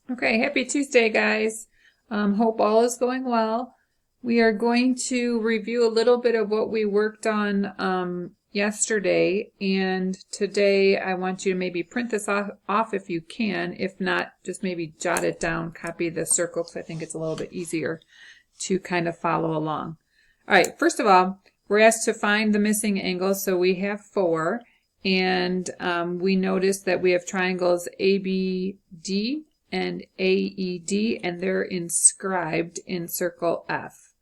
Okay, happy Tuesday, guys. Hope all is going well. We are going to review a little bit of what we worked on yesterday, and today I want you to maybe print this off if you can. If not, just maybe jot it down, copy the circle, because I think it's a little bit easier to kind of follow along. All right, first of all, we're asked to find the missing angles, so we have 4, and we notice that we have triangles ABD and AED, and they're inscribed in circle F.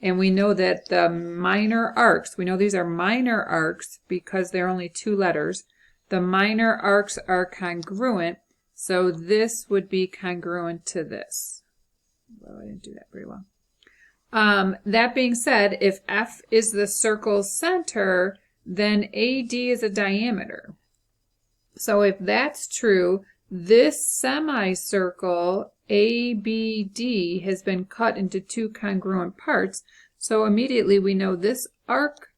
And we know that the minor arcs, we know these are minor arcs because they're only 2 letters. The minor arcs are congruent, so this would be congruent to this. Well, I didn't do that very well. That being said, if F is the circle's center, then AD is a diameter. So if that's true, this semicircle ABD has been cut into 2 congruent parts. So immediately we know this arc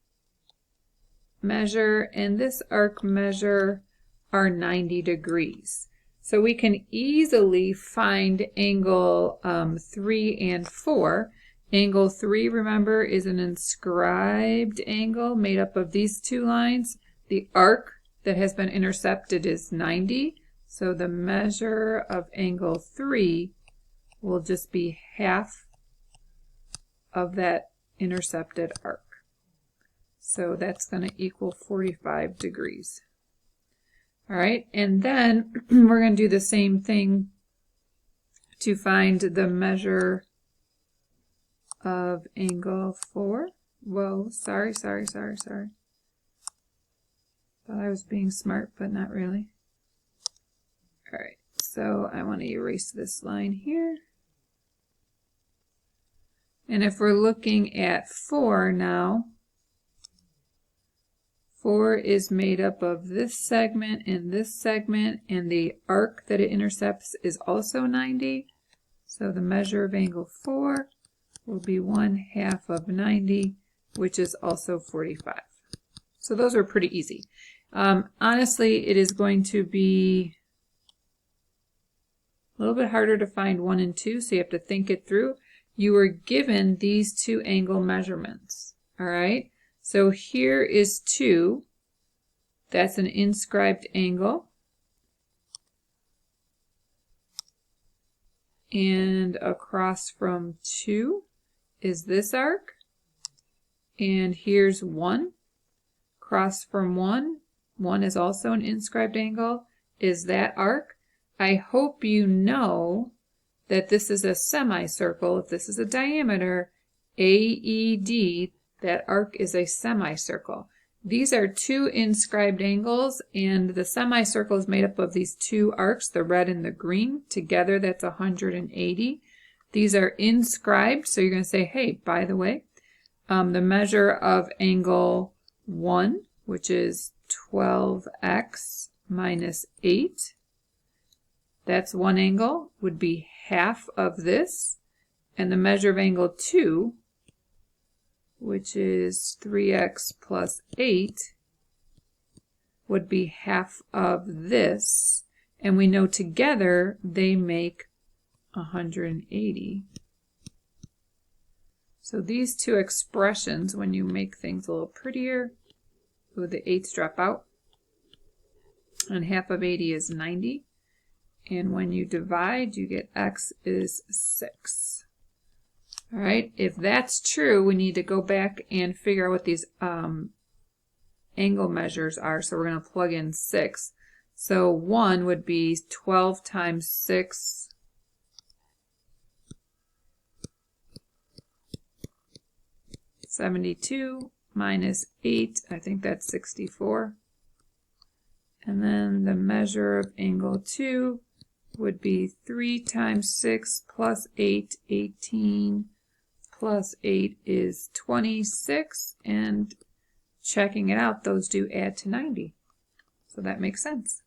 measure and this arc measure are 90 degrees. So we can easily find angle 3 and 4. Angle 3, remember, is an inscribed angle made up of these 2 lines. The arc that has been intercepted is 90. So the measure of angle 3 will just be half of that intercepted arc. So that's going to equal 45 degrees. All right, and then we're going to do the same thing to find the measure of angle 4. Whoa, sorry. Thought I was being smart, but not really. All right, so I want to erase this line here. And if we're looking at 4 now, 4 is made up of this segment, and the arc that it intercepts is also 90. So the measure of angle 4 will be 1/2 of 90, which is also 45. So those are pretty easy. Honestly, it is going to be a little bit harder to find 1 and 2, so you have to think it through. You were given these 2 angle measurements. All right, so here is 2. That's an inscribed angle. And across from 2 is this arc. And here's 1. Across from 1 is also an inscribed angle, is that arc. I hope you know that this is a semicircle. If this is a diameter, AED, that arc is a semicircle. These are 2 inscribed angles, and the semicircle is made up of these 2 arcs, the red and the green. Together, that's 180. These are inscribed, so you're going to say, hey, by the way, the measure of angle 1, which is 12x minus 8, that's 1 angle, would be half of this. And the measure of angle 2, which is 3x plus 8, would be half of this. And we know together they make 180. So these 2 expressions, when you make things a little prettier, the 8's drop out, and half of 80 is 90. And when you divide, you get x is 6. All right, if that's true, we need to go back and figure out what these angle measures are. So we're going to plug in 6. So 1 would be 12 times 6. (72) minus 8, I think that's 64. And then the measure of angle 2 would be 3 times 6 plus 8, 18, plus 8 is 26, and checking it out, those do add to 90. So that makes sense.